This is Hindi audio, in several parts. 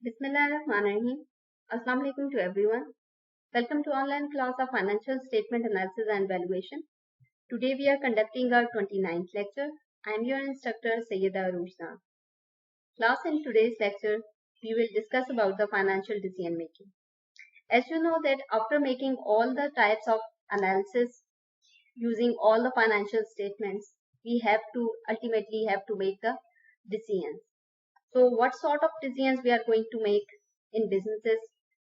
Bismillahirrahmanirrahim. Assalamu alaikum to everyone. Welcome to online class of Financial Statement Analysis and Valuation. Today we are conducting our 29th lecture. I am your instructor Sayyida Arujna. Class, in today's lecture we will discuss about the financial decision making. As you know that after making all the types of analysis using all the financial statements, we ultimately have to make the decisions. So what sort of decisions we are going to make in businesses,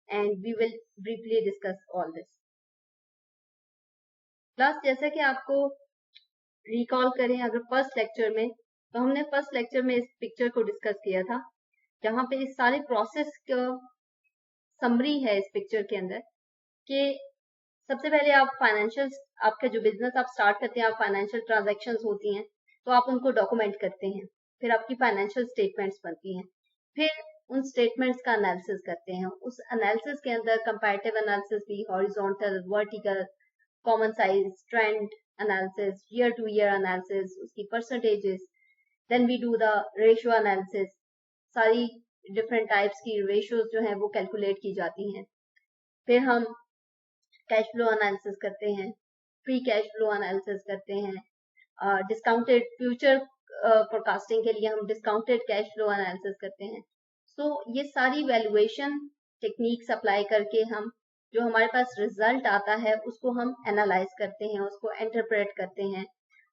and we will briefly discuss all this. Class, जैसा कि आपको रिकॉल करें अगर फर्स्ट लेक्चर में, तो हमने फर्स्ट लेक्चर में इस पिक्चर को डिस्कस किया था जहां पे इस सारे प्रोसेस का समरी है इस पिक्चर के अंदर कि सबसे पहले आप फाइनेंशियल, आपका जो बिजनेस आप स्टार्ट करते हैं, आप फाइनेंशियल ट्रांजैक्शंस होती हैं तो आप उनको डॉक्यूमेंट करते हैं, फिर आपकी फाइनेंशियल स्टेटमेंट्स बनती हैं, फिर उन स्टेटमेंट्स का एनालिसिस करते हैं। उस एनालिसिस के अंदर कंपैरेटिव एनालिसिस भी, horizontal, vertical, common size, trend analysis, year to year analysis, उसकी percentages, then we do the ratio analysis, सारी डिफरेंट टाइप्स की रेशियोज जो हैं वो कैलकुलेट की जाती हैं। फिर हम कैश फ्लो एनालिसिस करते हैं, फ्री कैश फ्लो एनालिसिस करते हैं, डिस्काउंटेड फ्यूचर फोरकास्टिंग के लिए हम डिस्काउंटेड कैश फ्लो एनालिसिस करते हैं। सो ये सारी वैल्यूएशन टेक्निक्स अप्लाई करके हम जो हमारे पास रिजल्ट आता है उसको हम एनालाइज करते हैं, उसको इंटरप्रेट करते हैं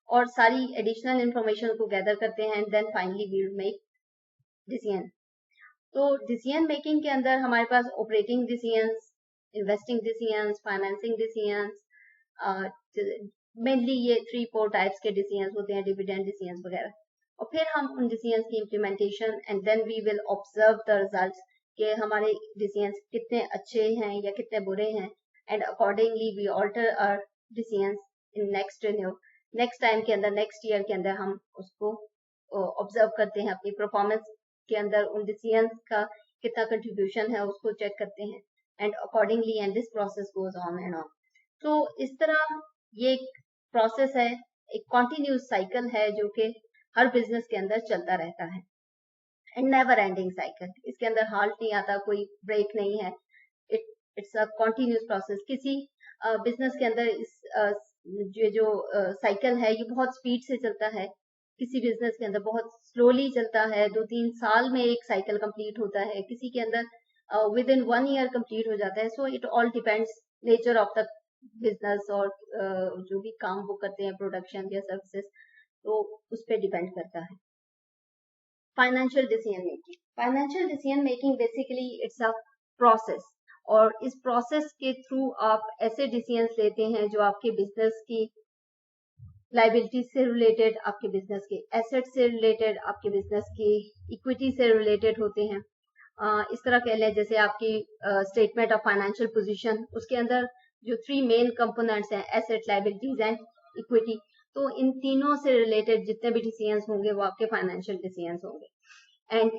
और सारी एडिशनल इंफॉर्मेशन को गैदर करते हैं, and then finally we will make decision. तो डिसीजन मेकिंग के अंदर हमारे पास operating decisions, investing decisions, financing decisions, mainly ये 3-4 टाइप्स के डिसीजंस होते हैं, डिविडेंड डिसीजंस वगैरह। और फिर हम उन डिसीजंस की implementation, and then we will observe the results कि हमारे डिसीजंस कितने अच्छे हैं या कितने बुरे हैं, and accordingly we alter our decisions in next time के अंदर, नेक्स्ट ईयर के अंदर हम उसको ऑब्जर्व करते हैं, अपनी परफॉर्मेंस के अंदर उन डिसीजंस का कितना कंट्रीब्यूशन है उसको चेक करते हैं, and accordingly and this process goes on and on. तो इस तरह ये एक प्रोसेस है, एक कॉन्टिन्यूस साइकिल है जो कि हर बिजनेस के अंदर चलता रहता है, एंड नेवर एंडिंग साइकिल। इसके अंदर हाल्ट नहीं आता, कोई ब्रेक नहीं है, इट्स अ कॉन्टिन्यूस प्रोसेस। किसी बिजनेस के अंदर इस ये जो साइकिल है ये बहुत स्पीड से चलता है, किसी बिजनेस के अंदर बहुत स्लोली चलता है, 2-3 साल में एक साइकिल कंप्लीट होता है, किसी के अंदर विद इन 1 ईयर कंप्लीट हो जाता है। So it all depends nature of the business और जो भी काम वो करते हैं, प्रोडक्शन या सर्विसेज, तो उस पर डिपेंड करता है। Financial decision making basically it's a process, और इस प्रोसेस के थ्रू आप ऐसे डिसीजंस लेते हैं जो आपके बिजनेस की लाइबिलिटी से रिलेटेड, आपके बिजनेस के एसेट से रिलेटेड, आपके बिजनेस की इक्विटी से रिलेटेड होते हैं। इस तरह कह लें जैसे आपकी स्टेटमेंट ऑफ फाइनेंशियल पोजीशन, उसके अंदर जो 3 मेन कंपोनेंट्स हैं, एसेट, लाइबिलिटीज एंड इक्विटी, तो इन तीनों से रिलेटेड जितने भी डिसीजंस होंगे वो आपके फाइनेंशियल डिसीजंस होंगे। And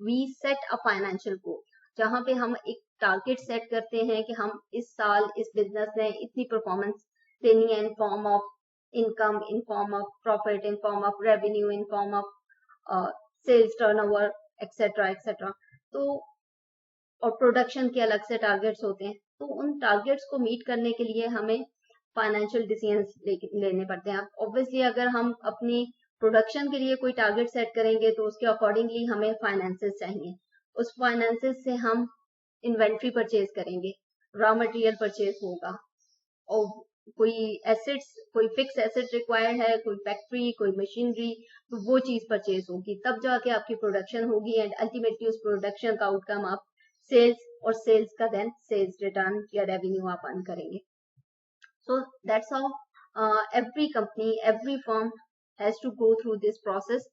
we set a financial goal, जहां पे हम एक टारगेट सेट करते हैं कि हम इस साल इस बिजनेस ने इतनी परफॉर्मेंस देनी है in form of income, in form of profit, in form of revenue, in form of sales turnover, etcetera etcetera. तो और प्रोडक्शन के अलग से टारगेट्स होते हैं, तो उन टारगेट्स को मीट करने के लिए हमें फाइनेंशियल डिसीजंस लेने पड़ते हैं। ऑब्वियसली अगर हम अपनी प्रोडक्शन के लिए कोई टारगेट सेट करेंगे तो उसके अकॉर्डिंगली हमें फाइनेंसेस चाहिए, उस फाइनेंसेस से हम इन्वेंट्री परचेज करेंगे, रॉ मटेरियल परचेज होगा, और कोई एसेट्स, कोई फिक्स एसेट रिक्वायर्ड है, कोई फैक्ट्री, कोई मशीनरी, तो वो चीज परचेज होगी, तब जाके आपकी प्रोडक्शन होगी, एंड अल्टीमेटली उस प्रोडक्शन का आउटकम आप सेल्स, और सेल्स का देन सेल्स रिटर्न या रेवेन्यू आप अर्न करेंगे। So that's how every company, every firm has to go through this process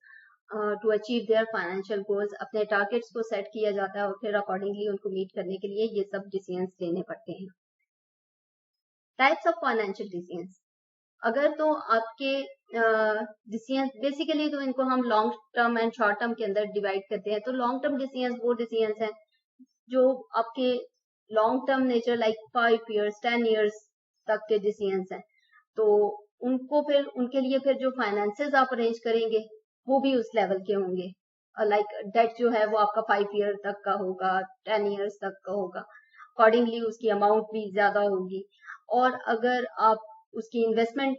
to achieve their financial goals। अपने टारगेट्स को सेट किया जाता है और फिर अकॉर्डिंगली उनको मीट करने के लिए ये सब डिसीजंस लेने पड़ते हैं। टाइप्स ऑफ फाइनेंशियल डिसीजंस, अगर तो आपके डिसीजंस बेसिकली तो इनको हम long term and short term के अंदर डिवाइड करते हैं। तो लॉन्ग टर्म डिसीजंस वो डिसीजंस हैं जो आपके long term nature, like 5 years 10 years तक के डिसीजंस हैं, तो उनको फिर उनके लिए फिर जो फाइनेंसेस आप अरेंज करेंगे वो भी उस लेवल के होंगे। लाइक डेट जो है वो आपका 5 ईयर तक का होगा, 10 ईयर्स तक का होगा, अकॉर्डिंगली उसकी अमाउंट भी ज्यादा होगी। और अगर आप उसकी इन्वेस्टमेंट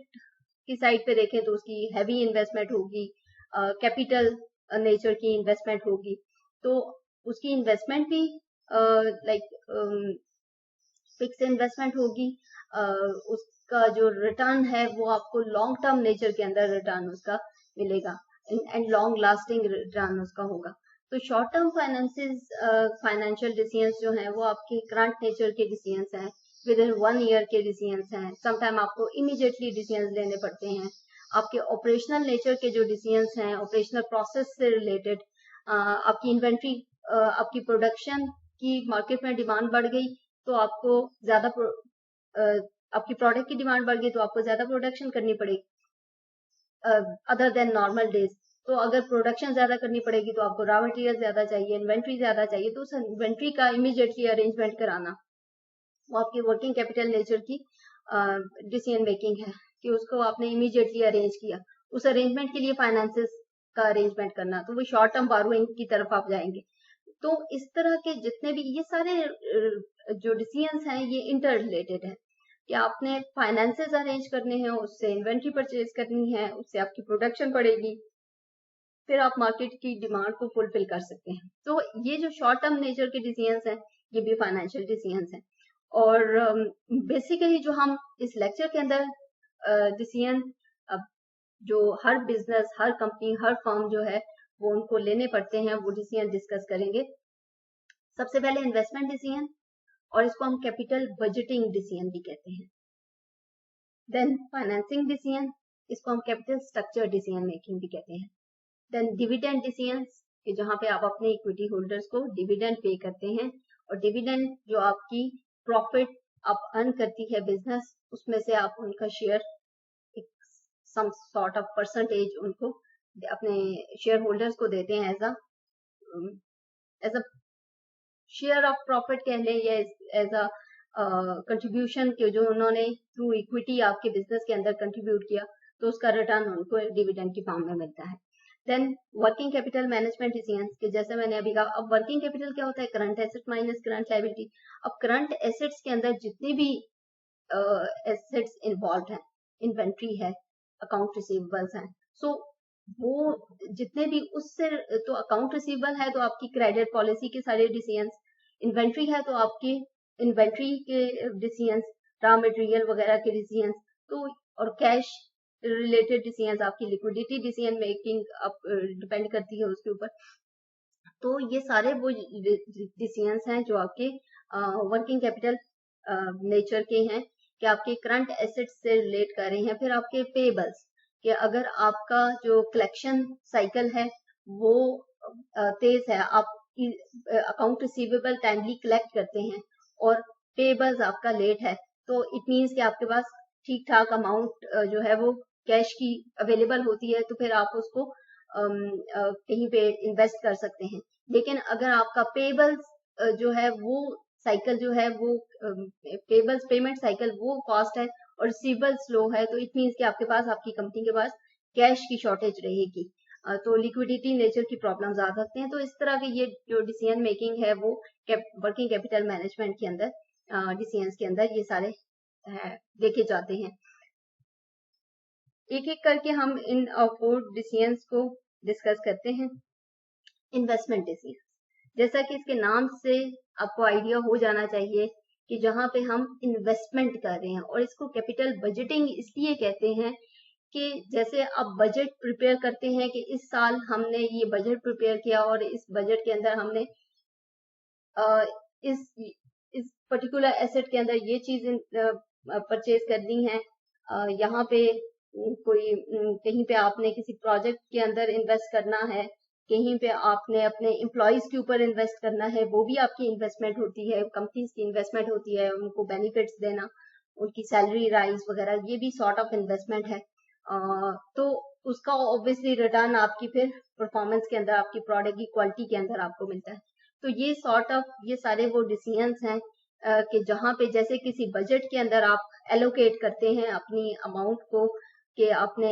की साइड पे देखें तो उसकी हैवी इन्वेस्टमेंट होगी, कैपिटल नेचर की इन्वेस्टमेंट होगी, तो उसकी इन्वेस्टमेंट भी लाइक फिक्स इन्वेस्टमेंट होगी। उसका जो रिटर्न है वो आपको लॉन्ग टर्म नेचर के अंदर रिटर्न उसका मिलेगा एंड लॉन्ग लास्टिंग रिटर्न उसका होगा। तो शॉर्ट टर्म फाइनेंशियल डिसीजंस जो हैं वो आपके करंट नेचर के डिसीजंस हैं, विद इन 1 ईयर के डिसीजंस हैं। समटाइम आपको इमीडिएटली डिसीजंस लेने पड़ते हैं। आपके ऑपरेशनल नेचर के जो डिसीजंस हैं, ऑपरेशनल प्रोसेस से रिलेटेड, आपकी इन्वेंट्री, आपकी प्रोडक्शन की मार्केट में डिमांड बढ़ गई तो आपको ज्यादा आपकी प्रोडक्ट की डिमांड बढ़ गई तो आपको ज्यादा प्रोडक्शन करनी पड़ेगी अदर देन नॉर्मल डेज। तो अगर प्रोडक्शन ज्यादा करनी पड़ेगी तो आपको रॉ मटेरियल ज्यादा चाहिए, इन्वेंट्री ज्यादा चाहिए, तो उस इन्वेंट्री का इमीडिएटली अरेंजमेंट कराना वो आपकी वर्किंग कैपिटल नेचर की डिसीजन मेकिंग है कि उसको आपने इमीडिएटली अरेंज किया। उस अरेंजमेंट के लिए फाइनेंसेस का अरेंजमेंट करना, तो वो शॉर्ट टर्म बोरोइंग की तरफ आप जाएंगे। तो इस तरह के जितने भी ये सारे जो डिसीजंस हैं ये इंटर रिलेटेड है कि आपने फाइनेंसेस अरेंज करने हैं, उससे इन्वेंट्री परचेज करनी है, उससे आपकी प्रोडक्शन बढ़ेगी, फिर आप मार्केट की डिमांड को फुलफिल कर सकते हैं। तो ये जो शॉर्ट टर्म नेचर के डिसीजंस हैं ये भी फाइनेंशियल डिसीजंस हैं। और बेसिकली जो हम इस लेक्चर के अंदर डिसीजन जो हर बिजनेस, हर कंपनी, हर फर्म जो है वो उनको लेने पड़ते हैं, वो डिसीजन डिस्कस करेंगे। सबसे पहले इन्वेस्टमेंट डिसीजन, और इसको हम कैपिटल बजटिंग डिसीजन भी कहते हैं। देन फाइनेंसिंग डिसीजन, इसको हम कैपिटल स्ट्रक्चर डिसीजन मेकिंग भी कहते हैं। देन डिविडेंड डिसीजन, कि जहां पे आप अपने इक्विटी होल्डर्स को डिविडेंड पे करते हैं, और डिविडेंड जो आपकी प्रॉफिट आप अर्न करती है बिजनेस, उसमें से आप उनका share, some sort of percentage उनको अपने शेयर होल्डर्स को देते हैं as a share of profit कह लें, या एज अ कंट्रीब्यूशन के जो उन्होंने थ्रू इक्विटी आपके बिजनेस के अंदर कंट्रीब्यूट किया, तो उसका रिटर्न उनको डिविडेंड की फॉर्म में मिलता है। Then working capital management decisions, कि जैसे मैंने अभी कहा, अब वर्किंग कैपिटल क्या होता है? Current asset minus current liability. अब करंट एसेट्स के अंदर जितने भी एसेट्स इन्वॉल्व हैं, इन्वेंट्री है, अकाउंट रिसीवेबल्स हैं, सो वो जितने भी उससे, तो अकाउंट रिसीवेबल है तो आपकी क्रेडिट पॉलिसी के सारे डिसीजंस, इन्वेंट्री है तो आपकी इन्वेंट्री के डिसीजंस, रॉ मटेरियल वगैरह के डिसीजंस, तो और कैश रिलेटेड डिसीजंस, आपकी लिक्विडिटी डिसीजन मेकिंग आप डिपेंड करती है उसके ऊपर। तो ये सारे वो डिसीजंस हैं जो आपके वर्किंग कैपिटल नेचर के हैं, कि आपके करंट एसेट्स से रिलेट कर रहे हैं। फिर आपके पेबल्स, कि अगर आपका जो कलेक्शन साइकिल है वो तेज है, आप अकाउंट रिसीवेबल टाइमली कलेक्ट करते हैं और पेबल्स आपका लेट है, तो इट मीन्स कि आपके पास ठीक ठाक अमाउंट जो है वो कैश की अवेलेबल होती है, तो फिर आप उसको कहीं पे इन्वेस्ट कर सकते हैं। लेकिन अगर आपका पेबल्स जो है वो साइकिल जो है वो पेबल्स पेमेंट साइकिल वो फास्ट है और रिसीवेबल स्लो है, तो इट मीन्स कि आपके पास, आपकी कंपनी के पास कैश की शॉर्टेज रहेगी, तो लिक्विडिटी नेचर की प्रॉब्लम्स आ सकते हैं। तो इस तरह के ये जो डिसीजन मेकिंग है वो वर्किंग कैपिटल मैनेजमेंट के अंदर, डिसीजंस के अंदर ये सारे देखे जाते हैं। एक एक करके हम इन 4 डिसीजंस को डिस्कस करते हैं। इन्वेस्टमेंट डिसीजन, जैसा कि इसके नाम से आपको आइडिया हो जाना चाहिए कि जहां पे हम इन्वेस्टमेंट कर रहे हैं, और इसको कैपिटल बजटिंग इसलिए कहते हैं कि जैसे आप बजट प्रिपेयर करते हैं कि इस साल हमने ये बजट प्रिपेयर किया और इस बजट के अंदर हमने इस पर्टिकुलर एसेट के अंदर ये चीज परचेज करनी है, यहाँ पे कोई कहीं पे आपने किसी प्रोजेक्ट के अंदर इन्वेस्ट करना है, कहीं पे आपने अपने एम्प्लॉयज के ऊपर इन्वेस्ट करना है, वो भी आपकी इन्वेस्टमेंट होती है, कंपनीज की इन्वेस्टमेंट होती है, उनको बेनिफिट्स देना, उनकी सैलरी राइज वगैरह, ये भी सॉर्ट ऑफ इन्वेस्टमेंट है। तो उसका ऑब्वियसली रिटर्न आपकी फिर परफॉर्मेंस के अंदर, आपकी प्रोडक्ट की क्वालिटी के अंदर आपको मिलता है। तो ये सॉर्ट ऑफ ये सारे वो डिसीजंस हैं कि जहाँ पे जैसे किसी बजट के अंदर आप एलोकेट करते हैं अपनी अमाउंट को, कि आपने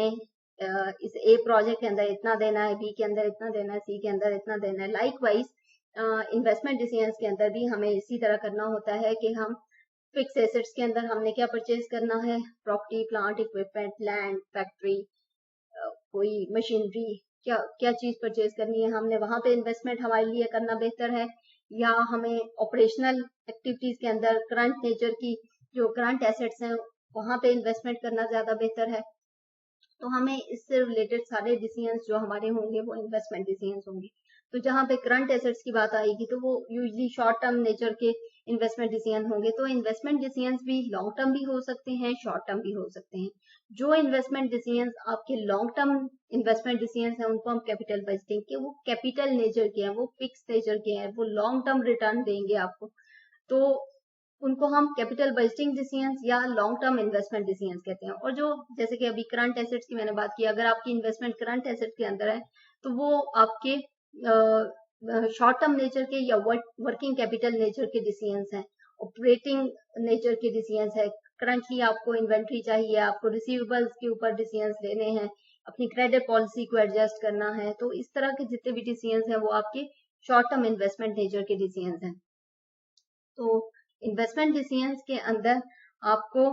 इस ए प्रोजेक्ट के अंदर इतना देना है, बी के अंदर इतना देना है, सी के अंदर इतना देना है। लाइकवाइज इन्वेस्टमेंट डिसीजंस के अंदर भी हमें इसी तरह करना होता है कि हम फिक्स एसेट्स के अंदर हमने क्या परचेज करना है, property, plant, equipment, land, factory, कोई मशीनरी, क्या क्या चीज परचेज करनी है, हमने वहां पे इन्वेस्टमेंट हमारे लिए करना बेहतर है, या हमें ऑपरेशनल एक्टिविटीज के अंदर करंट नेचर की जो करंट एसेट्स हैं वहां पे इन्वेस्टमेंट करना ज्यादा बेहतर है। तो हमें इससे रिलेटेड सारे डिसीजंस जो हमारे होंगे वो इन्वेस्टमेंट डिसीजंस होंगे। तो जहां पे करंट एसेट्स की बात आएगी तो वो यूजली शॉर्ट टर्म नेचर के इन्वेस्टमेंट डिसीजन होंगे। तो इन्वेस्टमेंट डिसीजंस भी लॉन्ग टर्म भी हो सकते हैं, शॉर्ट टर्म भी हो सकते हैं। जो इन्वेस्टमेंट डिसीजंस आपके लॉन्ग टर्म इन्वेस्टमेंट डिसीजंस हैं उनको हम कैपिटल बजटिंग के, वो कैपिटल नेचर के हैं, वो फिक्स नेचर के हैं, वो लॉन्ग टर्म रिटर्न देंगे आपको, तो उनको हम कैपिटल बजटिंग डिसीजंस या लॉन्ग टर्म इन्वेस्टमेंट डिसीजंस कहते हैं। और जो जैसे कि अभी करंट एसेट्स की मैंने बात की, अगर आपकी इन्वेस्टमेंट करंट एसेट्स के अंदर है तो वो आपके शॉर्ट टर्म नेचर के या वर्किंग कैपिटल नेचर के डिसीजंस हैं, ऑपरेटिंग नेचर के डिसीजंस है। करंटली आपको इन्वेंट्री चाहिए, आपको रिसीवेबल्स के ऊपर डिसीजंस लेने हैं, अपनी क्रेडिट पॉलिसी को एडजस्ट करना है, तो इस तरह के जितने भी डिसीजंस हैं वो आपके शॉर्ट टर्म इन्वेस्टमेंट नेचर के डिसीजंस हैं। तो इन्वेस्टमेंट डिसीजंस के अंदर आपको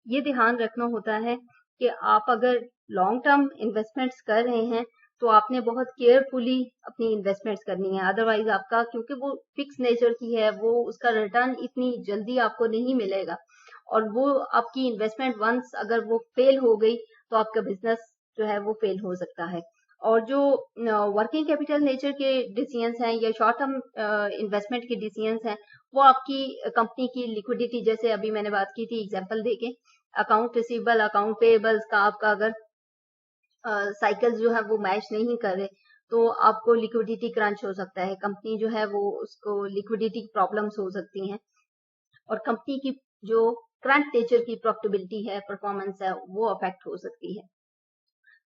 ये ध्यान रखना होता है कि आप अगर लॉन्ग टर्म इन्वेस्टमेंट्स कर रहे हैं तो आपने बहुत केयरफुली अपनी इन्वेस्टमेंट्स करनी है, अदरवाइज आपका, क्योंकि वो फिक्स नेचर की है, वो उसका रिटर्न इतनी जल्दी आपको नहीं मिलेगा, और वो आपकी इन्वेस्टमेंट वंस अगर वो फेल हो गई तो आपका बिजनेस जो है वो फेल हो सकता है। और जो वर्किंग कैपिटल नेचर के डिसीजंस हैं या शॉर्ट टर्म इन्वेस्टमेंट के डिसीजंस हैं वो आपकी कंपनी की लिक्विडिटी, जैसे अभी मैंने बात की थी एग्जांपल देके, अकाउंट रिसीवेबल, अकाउंट पेएबल्स का आपका अगर साइकिल्स जो है वो मैच नहीं कर रहे तो आपको लिक्विडिटी क्रंच हो सकता है, कंपनी जो है वो उसको लिक्विडिटी प्रॉब्लम्स हो सकती हैं, और कंपनी की जो करंट नेचर की प्रॉफिटेबिलिटी है, परफॉर्मेंस है, वो अफेक्ट हो सकती है।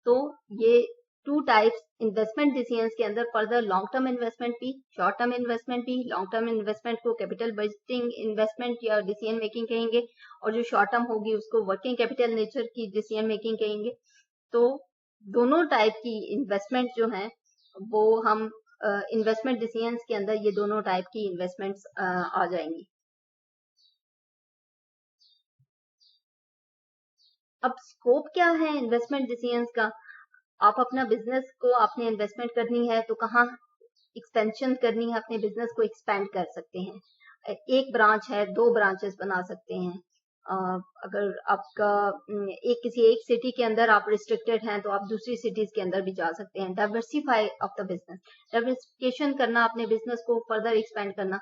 तो ये टू टाइप्स इन्वेस्टमेंट डिसीजंस के अंदर, फर्दर लॉन्ग टर्म इन्वेस्टमेंट भी, शॉर्ट टर्म इन्वेस्टमेंट भी। लॉन्ग टर्म इन्वेस्टमेंट को कैपिटल बजटिंग इन्वेस्टमेंट या डिसीजन मेकिंग कहेंगे, और जो शॉर्ट टर्म होगी उसको वर्किंग कैपिटल नेचर की डिसीजन मेकिंग कहेंगे। तो दोनों टाइप की इन्वेस्टमेंट जो है वो हम इन्वेस्टमेंट डिसीजंस के अंदर ये दोनों टाइप की इन्वेस्टमेंट्स आ जाएंगी। अब स्कोप क्या है इन्वेस्टमेंट डिसीजंस का? आप अपना बिजनेस को आपने इन्वेस्टमेंट करनी है तो कहाँ एक्सपेंशन करनी है, अपने बिजनेस को एक्सपेंड कर सकते हैं। एक ब्रांच है, 2 ब्रांचेस बना सकते हैं। अगर आपका किसी एक सिटी के अंदर आप रिस्ट्रिक्टेड हैं तो आप दूसरी सिटीज के अंदर भी जा सकते हैं। Diversify of the business, diversification करना, अपने बिजनेस को फर्दर एक्सपेंड करना।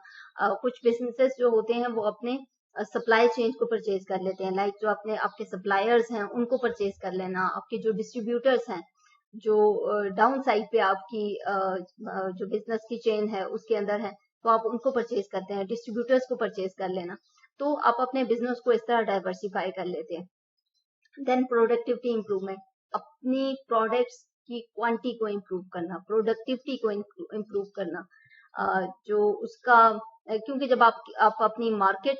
कुछ बिजनेसेस जो होते हैं वो अपने सप्लाई चेन को परचेज कर लेते हैं, लाइक जो अपने आपके सप्लायर्स हैं उनको परचेज कर लेना, आपके जो डिस्ट्रीब्यूटर्स हैं जो डाउन साइड पे आपकी जो बिजनेस की चेन है उसके अंदर है तो आप उनको परचेज करते हैं, डिस्ट्रीब्यूटर्स को परचेज कर लेना, तो आप अपने बिजनेस को इस तरह डाइवर्सिफाई कर लेते हैं। देन प्रोडक्टिविटी इंप्रूवमेंट, अपनी प्रोडक्ट्स की क्वांटिटी को इंप्रूव करना, प्रोडक्टिविटी को इंप्रूव करना, जो उसका, क्योंकि जब आप अपनी मार्केट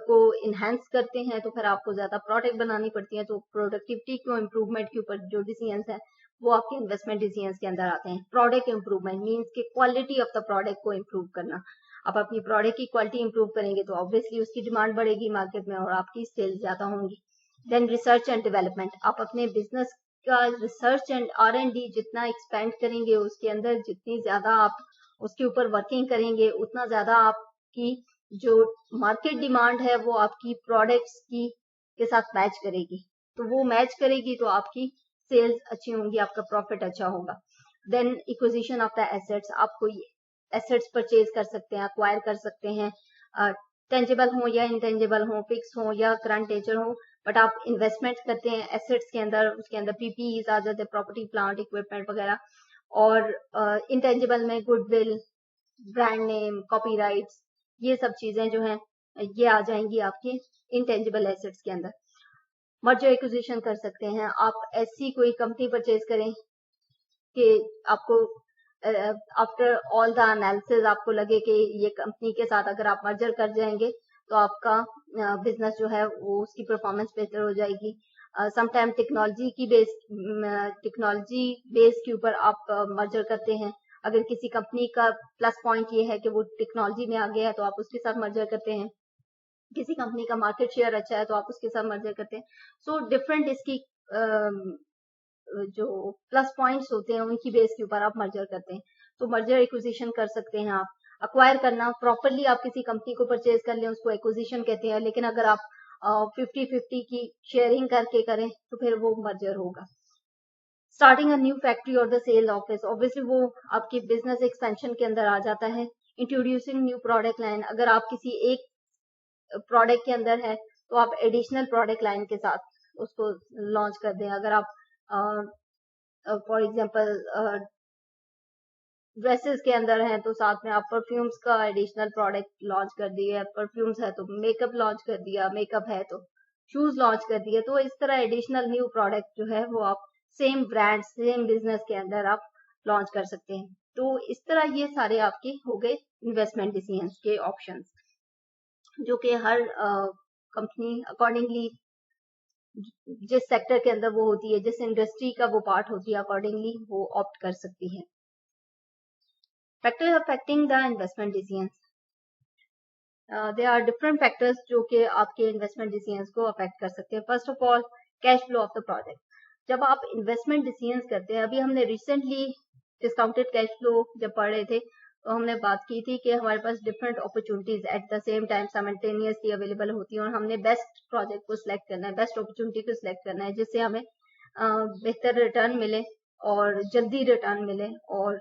को इनहेंस करते हैं तो फिर आपको ज्यादा प्रोडक्ट बनानी पड़ती है, तो प्रोडक्टिविटी को इम्प्रूवमेंट के ऊपर जो डिसीजंस है वो आपके इन्वेस्टमेंट डिसीजंस के अंदर आते हैं। प्रोडक्ट इंप्रूवमेंट मींस कि क्वालिटी ऑफ द प्रोडक्ट को इम्प्रूव करना। आप अपनी प्रोडक्ट की क्वालिटी इंप्रूव करेंगे तो ऑब्वियसली उसकी डिमांड बढ़ेगी मार्केट में और आपकी सेल्स ज्यादा होंगी। देन रिसर्च एंड डेवलपमेंट, आप अपने बिजनेस का रिसर्च एंड R&D जितना एक्सपेंड करेंगे, उसके अंदर जितनी ज्यादा आप उसके ऊपर वर्किंग करेंगे उतना ज्यादा आपकी जो मार्केट डिमांड है वो आपकी प्रोडक्ट्स की के साथ मैच करेगी, तो वो मैच करेगी तो आपकी सेल्स अच्छी होंगी, आपका प्रॉफिट अच्छा होगा। Then acquisition of the assets, आप कोई एसेट्स परचेज कर सकते हैं, अक्वायर कर सकते हैं, टेंजिबल हो या इंटेंजिबल हो, फिक्स हो या करंट नेचर हो, बट आप इन्वेस्टमेंट करते हैं एसेट्स के अंदर, उसके अंदर PPEs आ जाते हैं, प्रॉपर्टी, प्लांट, इक्विपमेंट वगैरह, और इंटेंजिबल में गुडविल, ब्रांड नेम, कॉपीराइट्स, ये सब चीजें जो हैं ये आ जाएंगी आपके इंटेंजिबल एसेट्स के अंदर। मर्जर एक्विजिशन कर सकते हैं, आप ऐसी कोई कंपनी परचेज करें कि आपको आफ्टर ऑल द एनालिसिस आपको लगे कि ये कंपनी के साथ अगर आप मर्जर कर जाएंगे तो आपका बिजनेस जो है वो उसकी परफॉर्मेंस बेहतर हो जाएगी। समटाइम टेक्नोलॉजी बेस के ऊपर आप मर्जर करते हैं। अगर किसी कंपनी का प्लस पॉइंट ये है कि वो टेक्नोलॉजी में आ गया है तो आप उसके साथ मर्जर करते हैं। किसी कंपनी का मार्केट शेयर अच्छा है तो आप उसके साथ मर्जर करते हैं। सो डिफरेंट इसकी जो प्लस पॉइंट्स होते हैं उनकी बेस के ऊपर आप मर्जर करते हैं। तो मर्जर एक्विजिशन कर सकते हैं आप। अक्वायर करना, प्रॉपरली आप किसी कंपनी को परचेज कर लें उसको एक्विजिशन कहते हैं, लेकिन अगर आप 50-50 की शेयरिंग करके करें तो फिर वो मर्जर होगा। स्टार्टिंग अ न्यू फैक्ट्री और द सेल ऑफिस, ऑब्वियसली वो आपकी बिजनेस एक्सपेंशन के अंदर आ जाता है। इंट्रोड्यूसिंग न्यू प्रोडक्ट लाइन, अगर आप किसी एक प्रोडक्ट के अंदर है तो आप एडिशनल प्रोडक्ट लाइन के साथ उसको लॉन्च कर दें। अगर आप फॉर एग्जांपल ड्रेसेस के अंदर हैं तो साथ में आप परफ्यूम्स का एडिशनल प्रोडक्ट लॉन्च कर दिए। परफ्यूम्स है तो मेकअप लॉन्च कर दिया, मेकअप है तो शूज लॉन्च कर दिए। तो इस तरह एडिशनल न्यू प्रोडक्ट जो है वो आप सेम ब्रांड सेम बिजनेस के अंदर आप लॉन्च कर सकते हैं। तो इस तरह ये सारे आपके हो गए इन्वेस्टमेंट डिसीजंस के ऑप्शंस, जो कि हर कंपनी अकॉर्डिंगली जिस सेक्टर के अंदर वो होती है, जिस इंडस्ट्री का वो पार्ट होती है, अकॉर्डिंगली वो ऑप्ट कर सकती है। Factors affecting the investment decisions, there are different factors जो कि आपके इन्वेस्टमेंट डिसीजंस को अफेक्ट कर सकते हैं। First of all, cash flow of the project. जब आप इन्वेस्टमेंट डिसीजंस करते हैं, अभी हमने रिसेंटली डिस्काउंटेड कैश फ्लो जब पढ़ रहे थे तो हमने बात की थी कि हमारे पास different opportunities at the same time simultaneously available होती है और हमने बेस्ट प्रोजेक्ट को सिलेक्ट करना है, बेस्ट अपॉर्चुनिटी को सिलेक्ट करना है जिससे हमें बेहतर रिटर्न मिले और जल्दी रिटर्न मिले, और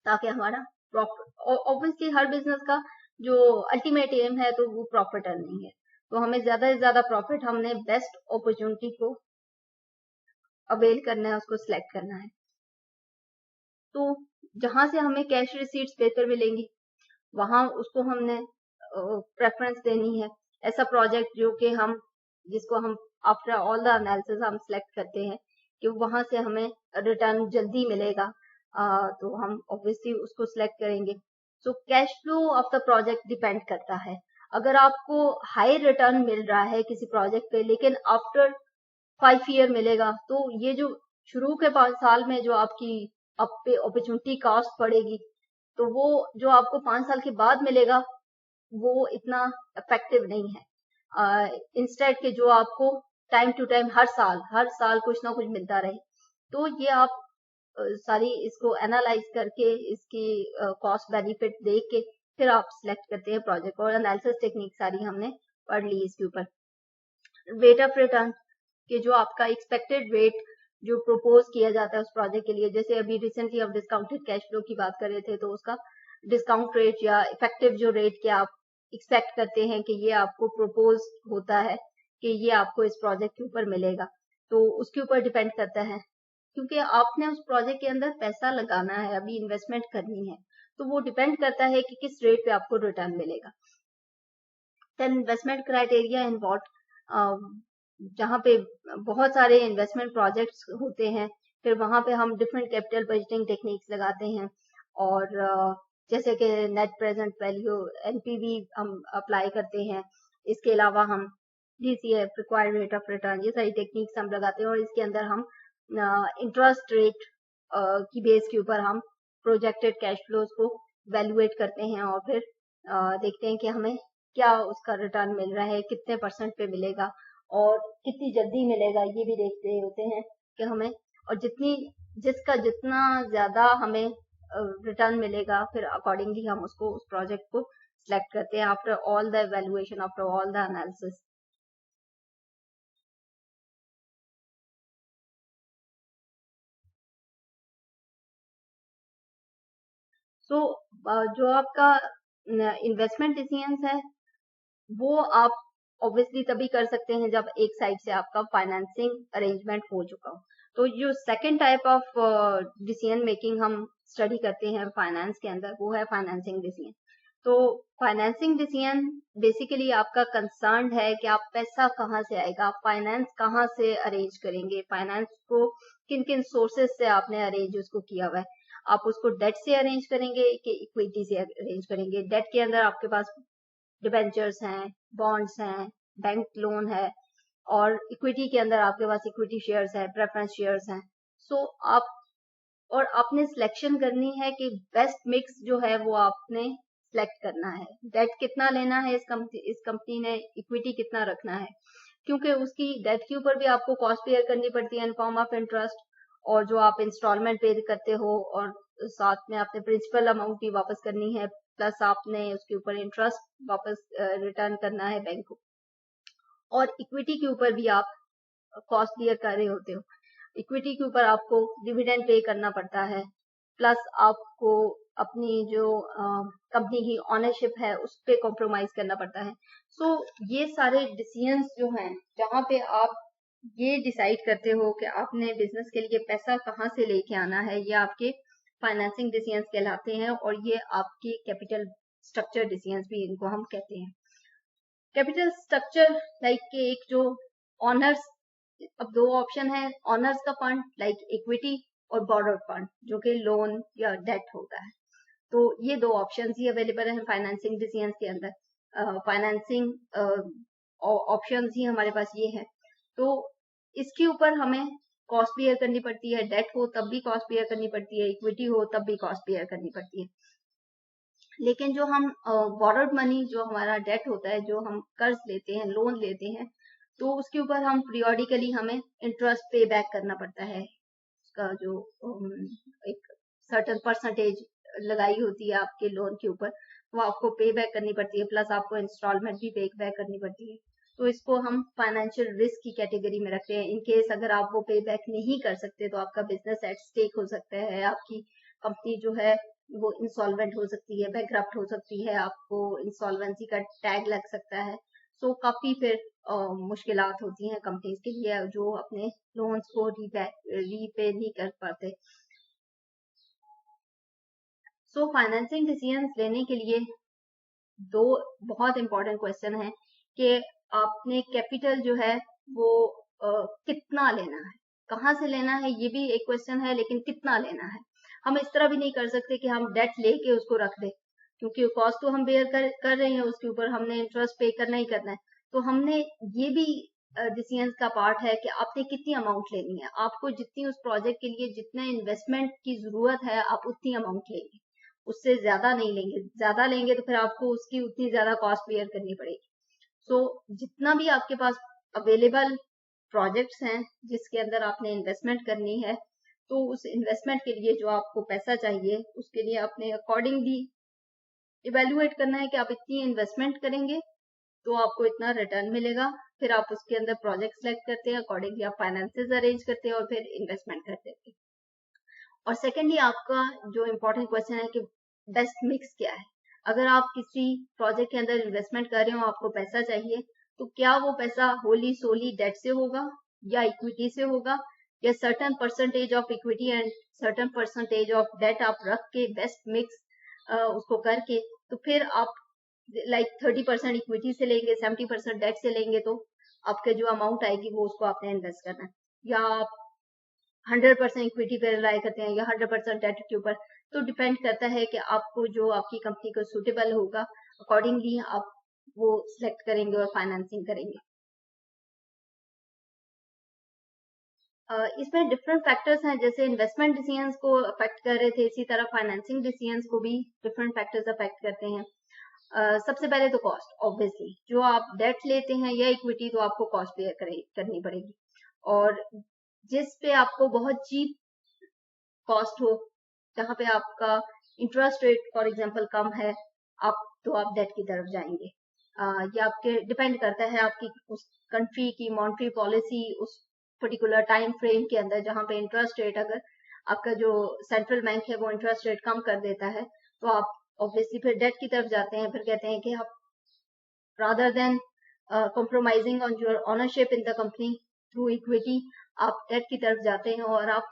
ताकि हमारा प्रॉफिट, ऑब्वियसली हर बिजनेस का जो अल्टीमेट एम है तो वो प्रॉफिट अर्निंग है। तो हमें ज्यादा से ज्यादा प्रॉफिट, हमने बेस्ट अपॉर्चुनिटी को अवेल करना है, उसको सिलेक्ट करना है। तो जहां से हमें कैश रिसीट्स बेहतर मिलेंगी वहां उसको हमने प्रेफरेंस देनी है। ऐसा प्रोजेक्ट जो कि हम जिसको हम आफ्टर ऑल द एनालिसिस हम सिलेक्ट करते हैं कि वहां से हमें रिटर्न जल्दी मिलेगा, तो हम ऑब्वियसली उसको सिलेक्ट करेंगे। So cash flow of the project depend करता है। अगर आपको हाई रिटर्न मिल रहा है किसी प्रोजेक्ट पे लेकिन आफ्टर 5 ईयर मिलेगा, तो ये जो शुरू के 5 साल में जो आपकी आप पे अपॉर्चुनिटी कॉस्ट पड़ेगी, तो वो जो आपको 5 साल के बाद मिलेगा वो इतना इफेक्टिव नहीं है। इंस्टेड के जो आपको टाइम टू टाइम हर साल कुछ ना कुछ मिलता रहे। तो ये आप सारी इसको एनालाइज करके इसकी कॉस्ट बेनिफिट देख के फिर आप सिलेक्ट करते हैं प्रोजेक्ट, और एनालिसिस टेक्निक सारी हमने पढ़ ली इसके ऊपर। रेट ऑफ रिटर्न कि जो आपका एक्सपेक्टेड रेट जो प्रपोज किया जाता है उस प्रोजेक्ट के लिए, जैसे अभी रिसेंटली हम डिस्काउंटेड कैश फ्लो की बात कर रहे थे, तो उसका डिस्काउंट रेट या इफेक्टिव जो रेट के आप एक्सपेक्ट करते हैं कि ये आपको प्रपोज होता है कि ये आपको इस प्रोजेक्ट के ऊपर मिलेगा, तो उसके ऊपर डिपेंड करता है। क्योंकि आपने उस प्रोजेक्ट के अंदर पैसा लगाना है, अभी इन्वेस्टमेंट करनी है, तो वो डिपेंड करता है कि किस रेट पे आपको रिटर्न मिलेगा। Then investment criteria in what, जहाँ पे बहुत सारे इन्वेस्टमेंट प्रोजेक्ट्स होते हैं, फिर वहां पे हम डिफरेंट कैपिटल बजटिंग टेक्निक्स लगाते हैं, और जैसे कि नेट प्रेजेंट वैल्यू एनपीवी हम अप्लाई करते हैं। इसके अलावा हम DCF required rate of return, ये सारी टेक्निक्स हम लगाते हैं, और इसके अंदर हम इंटरेस्ट रेट की बेस के ऊपर हम प्रोजेक्टेड कैश फ्लोज को वैल्यूएट करते हैं, और फिर देखते हैं कि हमें क्या उसका रिटर्न मिल रहा है, कितने % पे मिलेगा और कितनी जल्दी मिलेगा, ये भी देखते होते हैं कि हमें, और जिसका जितना ज्यादा हमें रिटर्न मिलेगा फिर अकॉर्डिंगली हम उसको उस प्रोजेक्ट को सिलेक्ट करते हैं after all the evaluation, after all the analysis. So जो आपका इन्वेस्टमेंट डिसीजंस है वो आप ऑब्वियसली तभी कर सकते हैं जब एक साइड से आपका फाइनेंसिंग अरेंजमेंट हो चुका हो। तो जो second type of decision making हम स्टडी करते हैं फाइनेंस के अंदर, वो है फाइनेंसिंग डिसीजन। तो फाइनेंसिंग डिसीजन बेसिकली आपका कंसर्न है कि आप पैसा कहाँ से आएगा, आप फाइनेंस कहाँ से अरेंज करेंगे, फाइनेंस को किन किन सोर्सेज से आपने अरेंज उसको किया हुआ है। आप उसको डेट से अरेंज करेंगे कि इक्विटी से अरेंज करेंगे। डेट के अंदर आपके पास डिबेंचर्स हैं, बॉन्ड्स हैं, बैंक लोन है, और इक्विटी के अंदर आपके पास इक्विटी शेयर्स है, प्रेफरेंस शेयर्स हैं। सो आप और आपने सिलेक्शन करनी है कि बेस्ट मिक्स जो है वो आपने सिलेक्ट करना है। डेट कितना लेना है इस कंपनी ने, इक्विटी कितना रखना है, क्योंकि उसकी डेट के ऊपर भी आपको कॉस्ट पेयर करनी पड़ती है इन फॉर्म ऑफ इंटरेस्ट, और जो आप इंस्टॉलमेंट पे करते हो, और साथ में आपने प्रिंसिपल अमाउंट भी वापस करनी है, प्लस आपने उसके ऊपर इंटरेस्ट वापस रिटर्न करना है बैंक को, और इक्विटी के ऊपर भी आप कॉस्ट पेयर कर रहे होते हो। इक्विटी के ऊपर आपको डिविडेंड पे करना पड़ता है, प्लस आपको अपनी जो कंपनी की ऑनरशिप है उस पे कॉम्प्रोमाइज करना पड़ता है। सो ये सारे डिसीजंस जो हैं, जहाँ पे आप ये डिसाइड करते हो कि आपने बिजनेस के लिए पैसा कहाँ से लेके आना है, ये आपके फाइनेंसिंग डिसीजंस कहलाते हैं, और ये आपकी कैपिटल स्ट्रक्चर डिसीजंस भी इनको हम कहते हैं। कैपिटल स्ट्रक्चर लाइक के एक जो ऑनर्स, अब दो ऑप्शन है, ऑनर्स का फंड लाइक इक्विटी और बॉर्डर फंड जो कि लोन या डेट होता है। तो ये दो ऑप्शंस ही अवेलेबल है फाइनेंसिंग डिसीजंस के अंदर। फाइनेंसिंग ऑप्शंस ही हमारे पास ये है। तो इसके ऊपर हमें कॉस्ट पेयर करनी पड़ती है, डेट हो तब भी कॉस्ट पेयर करनी पड़ती है, इक्विटी हो तब भी कॉस्ट पेयर करनी पड़ती है। लेकिन जो हम बॉर्डर्ड मनी, जो हमारा डेट होता है, जो हम कर्ज लेते हैं, लोन लेते हैं, तो उसके ऊपर हम पीरियोडिकली हमें इंटरेस्ट पे बैक करना पड़ता है। उसका जो एक सर्टेन परसेंटेज लगाई होती है आपके लोन के ऊपर, वो आपको पे बैक करनी पड़ती है, प्लस आपको इंस्टॉलमेंट भी पे बैक करनी पड़ती है। तो इसको हम फाइनेंशियल रिस्क की कैटेगरी में रखते हैं। इन केस अगर आप वो पे बैक नहीं कर सकते तो आपका बिजनेस एट स्टेक हो सकता है, आपकी कंपनी जो है वो इंसॉल्वेंट हो सकती है, बैंकरप्ट हो सकती है, आपको इंसॉल्वेंसी का टैग लग सकता है। सो काफी फिर मुश्किलात होती हैं कंपनीज के लिए जो अपने लोन्स को रीपे नहीं कर पाते। सो फाइनेंसिंग डिसीजंस लेने के लिए दो बहुत इंपॉर्टेंट क्वेश्चन है कि आपने कैपिटल जो है वो कितना लेना है, कहाँ से लेना है, ये भी एक क्वेश्चन है, लेकिन कितना लेना है। हम इस तरह भी नहीं कर सकते कि हम डेट लेके उसको रख दें, क्योंकि कॉस्ट तो हम बेयर कर रहे हैं, उसके ऊपर हमने इंटरेस्ट पे करना ही करना है। तो हमने ये भी डिसीजन का पार्ट है कि आपने कितनी अमाउंट लेनी है, आपको जितनी उस प्रोजेक्ट के लिए जितने इन्वेस्टमेंट की जरूरत है आप उतनी अमाउंट लेंगे, उससे ज्यादा नहीं लेंगे। ज्यादा लेंगे तो फिर आपको उसकी उतनी ज्यादा कॉस्ट बेयर करनी पड़ेगी। सो जितना भी आपके पास अवेलेबल प्रोजेक्ट्स हैं जिसके अंदर आपने इन्वेस्टमेंट करनी है, तो उस इन्वेस्टमेंट के लिए जो आपको पैसा चाहिए उसके लिए अपने अकॉर्डिंगली इवेल्युएट करना है कि आप इतनी इन्वेस्टमेंट करेंगे तो आपको इतना रिटर्न मिलेगा। फिर आप उसके अंदर प्रोजेक्ट सेलेक्ट करते हैं, अकॉर्डिंगली आप फाइनेंसेस अरेंज करते हैं और फिर इन्वेस्टमेंट करते हैं। और सेकेंडली आपका जो इम्पोर्टेंट क्वेश्चन है कि बेस्ट मिक्स क्या है। अगर आप किसी प्रोजेक्ट के अंदर इन्वेस्टमेंट कर रहे हो, आपको पैसा चाहिए, तो क्या वो पैसा होली सोली डेट से होगा या इक्विटी से होगा, या certain percentage of equity and certain percentage of debt आप रख के बेस्ट मिक्स उसको करके, तो फिर आप लाइक 30% इक्विटी से लेंगे, 70% डेट से लेंगे, तो आपके जो अमाउंट आएगी वो उसको आपने इन्वेस्ट करना है। या आप 100% इक्विटी पे रिलाई करते हैं या 100% डेट के ऊपर, तो डिपेंड करता है कि आपको जो आपकी कंपनी को सूटेबल होगा, अकॉर्डिंगली आप वो सिलेक्ट करेंगे और फाइनेंसिंग करेंगे। इसमें डिफरेंट फैक्टर्स हैं, जैसे इन्वेस्टमेंट डिसीजंस को अफेक्ट कर रहे थे, इसी तरह फाइनेंसिंग डिसीजंस को भी डिफरेंट फैक्टर्स अफेक्ट करते हैं। सबसे पहले तो कॉस्ट, ऑब्वियसली जो आप डेट लेते हैं या इक्विटी, तो आपको कॉस्ट पे करनी पड़ेगी, और जिस पे आपको बहुत चीप कॉस्ट हो, जहाँ पे आपका इंटरेस्ट रेट फॉर एग्जांपल कम है, आप डेट की तरफ जाएंगे। ये आपके डिपेंड करता है आपकी उस कंट्री की मॉनेटरी पॉलिसी, उस पर्टिकुलर टाइम फ्रेम के अंदर, जहाँ पे इंटरेस्ट रेट अगर आपका जो सेंट्रल बैंक है वो इंटरेस्ट रेट कम कर देता है, तो आप ऑब्वियसली फिर डेट की तरफ जाते हैं। फिर कहते हैं कि आप rather than compromising on your ownership in the company through equity, आप डेट की तरफ जाते हैं और आप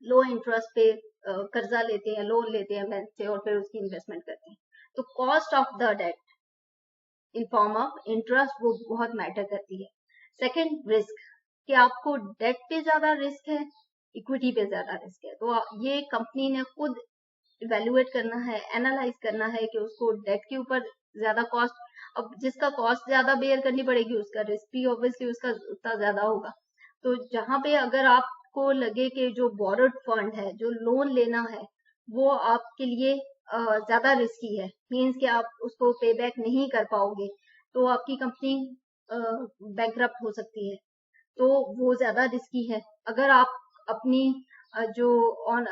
लो इंटरेस्ट पे कर्जा लेते हैं, लोन लेते हैं बैंक से, और फिर उसकी इन्वेस्टमेंट करते हैं। तो cost of the debt in form of interest वो बहुत मैटर करती है। सेकंड, रिस्क, कि आपको डेट पे ज्यादा रिस्क है, इक्विटी पे ज्यादा रिस्क है, तो ये कंपनी ने खुद इवेल्युएट करना है, एनालाइज करना है कि उसको डेट के ऊपर ज्यादा कॉस्ट, अब जिसका कॉस्ट ज्यादा बेयर करनी पड़ेगी उसका रिस्क भी ऑब्वियसली उसका उतना ज्यादा होगा। तो जहां पे अगर आपको लगे कि जो बोरोड फंड है, जो लोन लेना है, वो आपके लिए ज्यादा रिस्की है, मीन्स कि आप उसको पे बैक नहीं कर पाओगे, तो आपकी कंपनी बैंकरप्ट हो सकती है, तो वो ज्यादा रिस्की है। अगर आप अपनी जो on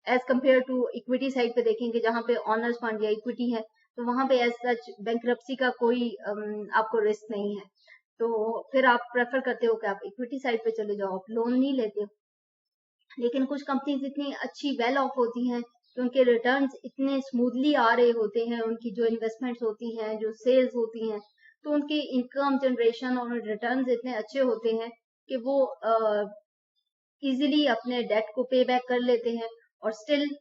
as compare to equity side पे देखेंगे जहां पे ऑनर्स फंड या इक्विटी है, तो वहां पे एज सच बैंकरप्सी का कोई आपको रिस्क नहीं है। तो फिर आप प्रेफर करते हो कि आप इक्विटी साइड पे चले जाओ, आप लोन नहीं लेते हो। लेकिन कुछ कंपनीज इतनी अच्छी वेल ऑफ होती हैं कि उनके रिटर्न्स इतने स्मूथली आ रहे होते हैं, उनकी जो इन्वेस्टमेंट्स होती हैं, जो सेल्स होती हैं, तो उनकी इनकम जनरेशन और रिटर्न्स इतने अच्छे होते हैं कि वो इजीली अपने डेट को पे बैक कर लेते हैं, और स्टिल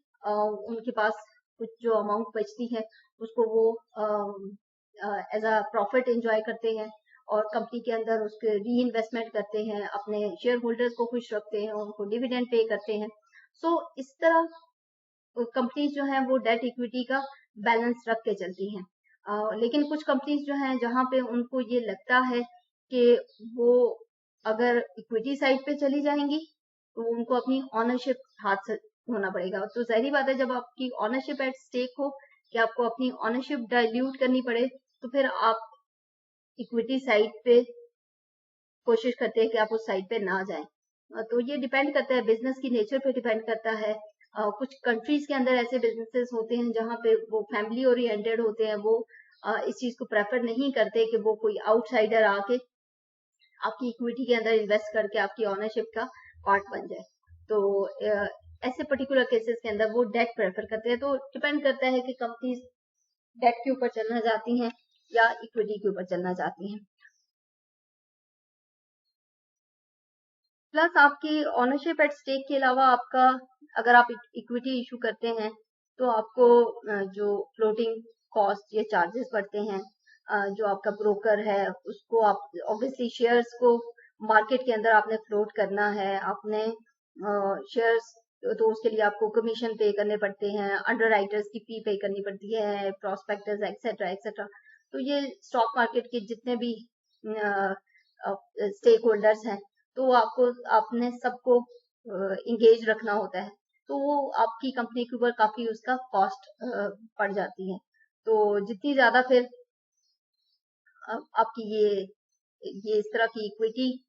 उनके पास कुछ जो अमाउंट बचती है उसको वो एज अ प्रॉफिट एंजॉय करते हैं, और कंपनी के अंदर उसके री इन्वेस्टमेंट करते हैं, अपने शेयर होल्डर्स को खुश रखते हैं, उनको डिविडेंड पे करते हैं। सो इस तरह कंपनीज जो हैं वो डेट इक्विटी का बैलेंस रख के चलती हैं। लेकिन कुछ कंपनीज जो हैं जहां पे उनको ये लगता है कि वो अगर इक्विटी साइड पे चली जाएंगी तो उनको अपनी ऑनरशिप हाथ से होना पड़ेगा। तो जाहिर बात है, जब आपकी ऑनरशिप एट स्टेक हो कि आपको अपनी ऑनरशिप डाइल्यूट करनी पड़े, तो फिर आप इक्विटी साइड पे कोशिश करते हैं कि आप उस साइड पे ना जाएं। तो ये डिपेंड करता है, बिजनेस की नेचर पे डिपेंड करता है। कुछ कंट्रीज के अंदर ऐसे बिजनेसेस होते हैं जहां पे वो फैमिली ओरिएंटेड होते हैं, वो इस चीज को प्रेफर नहीं करते कि वो कोई आउटसाइडर आके आपकी इक्विटी के अंदर इन्वेस्ट करके आपकी ऑनरशिप का पार्ट बन जाए। तो ऐसे पर्टिकुलर केसेस के अंदर वो डेट प्रेफर करते हैं। तो डिपेंड करता है कि कंपनी डेट के ऊपर चलना चाहती हैं या इक्विटी के ऊपर चलना चाहती हैं। प्लस आपकी ऑनरशिप एट स्टेक के अलावा आपका, अगर आप इक्विटी इशू करते हैं तो आपको जो फ्लोटिंग कॉस्ट या चार्जेस पड़ते हैं, जो आपका ब्रोकर है उसको आप ऑब्वियसली शेयर्स को मार्केट के अंदर आपने फ्लोट करना है, आपने शेयर्स, तो उसके लिए आपको कमीशन पे करने पड़ते हैं, अंडरराइटर्स की फी पे करनी पड़ती है, प्रोस्पेक्टस एक्सेट्रा एक्सेट्रा। तो ये स्टॉक मार्केट के जितने भी स्टेक होल्डर्स हैं, तो आपको आपने सबको इंगेज रखना होता है, तो वो आपकी कंपनी के ऊपर काफी उसका कॉस्ट पड़ जाती है। तो जितनी ज्यादा फिर आपकी ये इस तरह की इक्विटी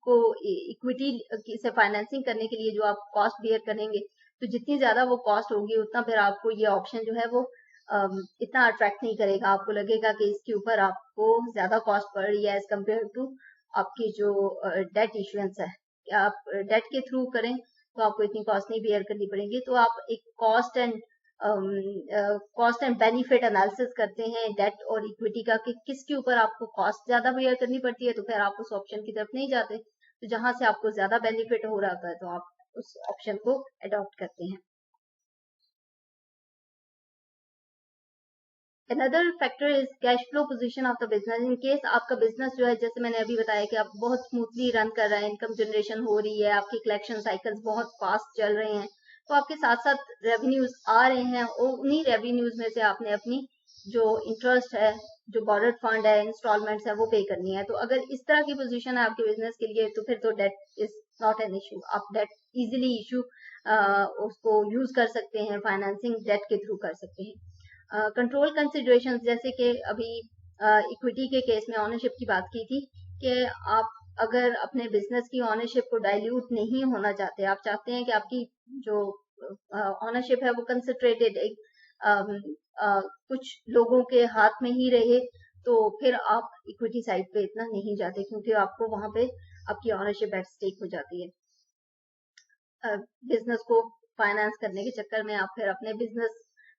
से फाइनेंसिंग करने के लिए जो आप कॉस्ट बियर करेंगे, तो जितनी ज्यादा वो कॉस्ट होगी उतना फिर आपको ये ऑप्शन जो है वो इतना अट्रैक्ट नहीं करेगा। आपको लगेगा कि इसके ऊपर आपको ज्यादा कॉस्ट पड़ रही है एज कम्पेयर टू आपकी जो डेट इशुएंस है। आप डेट के थ्रू करें तो आपको इतनी कॉस्ट नहीं बियर करनी पड़ेगी। तो आप एक कॉस्ट एंड बेनिफिट एनालिसिस करते हैं डेट और इक्विटी का, कि किसके ऊपर आपको कॉस्ट ज्यादा बियर करनी पड़ती है, तो फिर आप उस ऑप्शन की तरफ नहीं जाते। तो जहां से आपको ज्यादा बेनिफिट हो रहा है तो आप उस ऑप्शन को अडॉप्ट करते हैं। Another factor is cash flow position of the business. In case आपका बिजनेस जो है, जैसे मैंने अभी बताया कि आप बहुत स्मूथली रन कर रहे हैं, इनकम जनरेशन हो रही है, आपके कलेक्शन साइकिल्स बहुत फास्ट चल रहे हैं, तो आपके साथ साथ रेवेन्यूज आ रहे हैं, और उन्हीं रेवेन्यूज में से आपने अपनी जो इंटरेस्ट है, जो बॉर्डर फंड है, इंस्टॉलमेंट्स है, वो पे करनी है। तो अगर इस तरह की पोजीशन है आपके बिजनेस के लिए, तो फिर तो debt is not an issue. आप डेट इजिली इशू उसको यूज कर सकते हैं, फाइनेंसिंग डेट के थ्रू कर सकते हैं। कंट्रोल कंसिडरेशन, जैसे कि अभी इक्विटी के केस में ऑनरशिप की बात की थी, कि आप अगर अपने बिजनेस की ऑनरशिप को डाइल्यूट नहीं होना चाहते, आप चाहते हैं कि आपकी जो ऑनरशिप है वो कंसंट्रेटेड एक कुछ लोगों के हाथ में ही रहे, तो फिर आप इक्विटी साइड पे इतना नहीं जाते, क्योंकि आपको वहां पे आपकी ऑनरशिप एट स्टेक हो जाती है। बिजनेस को फाइनेंस करने के चक्कर में आप फिर अपने बिजनेस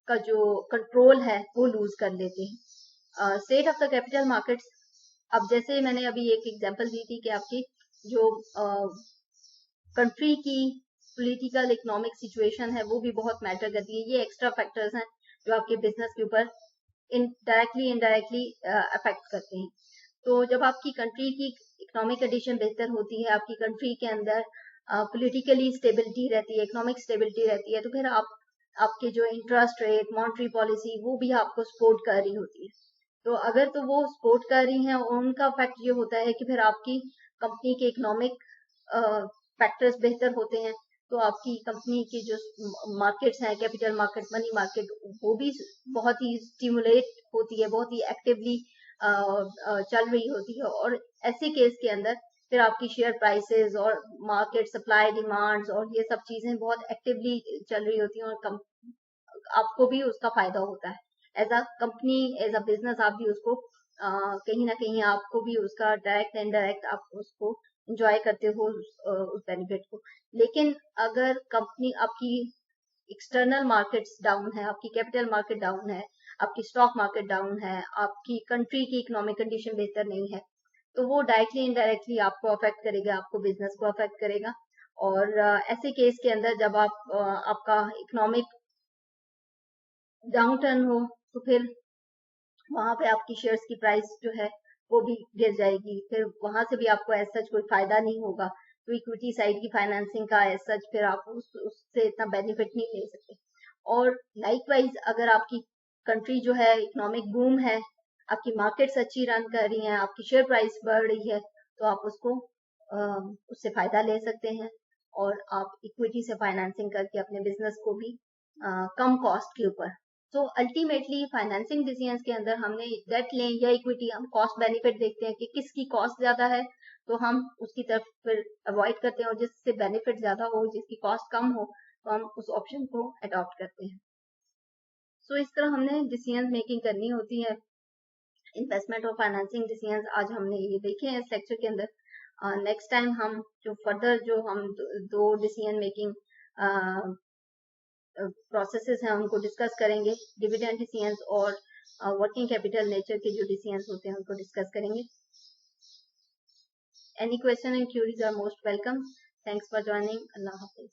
का जो कंट्रोल है वो लूज कर लेते हैं। State of the capital markets, अब जैसे मैंने अभी एक एग्जांपल दी थी कि आपकी जो कंट्री की पॉलिटिकल इकोनॉमिक सिचुएशन है वो भी बहुत मैटर करती है। ये एक्स्ट्रा फैक्टर्स हैं जो आपके बिजनेस के ऊपर डायरेक्टली इनडायरेक्टली अफेक्ट करते हैं। तो जब आपकी कंट्री की इकोनॉमिक कंडीशन बेहतर होती है, आपकी कंट्री के अंदर पॉलिटिकली स्टेबिलिटी रहती है, इकोनॉमिक स्टेबिलिटी रहती है, तो फिर आपके जो इंटरेस्ट रेट, मॉनेटरी पॉलिसी, वो भी आपको सपोर्ट कर रही होती है। तो अगर तो वो सपोर्ट कर रही हैं, उनका इफेक्ट ये होता है कि फिर आपकी कंपनी के इकोनॉमिक फैक्टर्स बेहतर होते हैं, तो आपकी कंपनी की जो मार्केट्स हैं, कैपिटल मार्केट, मनी मार्केट, वो भी बहुत ही स्टिमुलेट होती है, बहुत ही एक्टिवली चल रही होती है। और ऐसे केस के अंदर फिर आपकी शेयर प्राइसेस और मार्केट सप्लाई डिमांड्स और ये सब चीजें बहुत एक्टिवली चल रही होती हैं, और आपको भी उसका फायदा होता है। As a company, as a business, आप भी उसको कहीं ना कहीं आपको भी उसका डायरेक्ट एंड डायरेक्ट आप उसको इंजॉय करते हो उस बेनिफिट को। लेकिन अगर कंपनी आपकी एक्सटर्नल मार्केट्स डाउन है, आपकी कैपिटल मार्केट डाउन है, आपकी स्टॉक मार्केट डाउन है, आपकी कंट्री की इकोनॉमिक कंडीशन बेहतर नहीं है, तो वो डायरेक्टली इनडायरेक्टली आपको अफेक्ट करेगा, आपको बिजनेस को अफेक्ट करेगा। और ऐसे केस के अंदर जब आपका इकोनॉमिक डाउन टर्न हो, तो फिर वहां पे आपकी शेयर्स की प्राइस जो है वो भी गिर जाएगी, फिर वहां से भी आपको एज सच कोई फायदा नहीं होगा। तो इक्विटी साइड की फाइनेंसिंग का एज सच फिर आप उससे इतना बेनिफिट नहीं ले सकते। और लाइकवाइज अगर आपकी कंट्री जो है इकोनॉमिक बूम है, आपकी मार्केट्स अच्छी रन कर रही हैं, आपकी शेयर प्राइस बढ़ रही है, तो आप उसको उससे फायदा ले सकते हैं, और आप इक्विटी से फाइनेंसिंग करके अपने बिजनेस को भी कम कॉस्ट के ऊपर। तो अल्टीमेटली फाइनेंसिंग डिसीजंस के अंदर हमने डेट लें या इक्विटी, हम कॉस्ट बेनिफिट देखते हैं कि किसकी कॉस्ट ज्यादा है, तो हम उसकी तरफ फिर अवॉइड करते हैं, और जिससे बेनिफिट ज्यादा हो, जिसकी कॉस्ट कम हो, तो हम उस ऑप्शन को अडॉप्ट करते हैं। सो इस तरह हमने डिसीजन मेकिंग करनी होती है, इन्वेस्टमेंट और फाइनेंसिंग डिसीजंस आज हमने ये देखे हैं इस लेक्चर के अंदर। नेक्स्ट टाइम हम जो फर्दर जो हम दो डिसीजन मेकिंग प्रोसेसेस हैं उनको डिस्कस करेंगे, डिविडेंड डिसीजंस और वर्किंग कैपिटल नेचर के जो डिसीजंस होते हैं उनको डिस्कस करेंगे। Any question and queries are most welcome. Thanks for joining. अल्लाह हाफिज।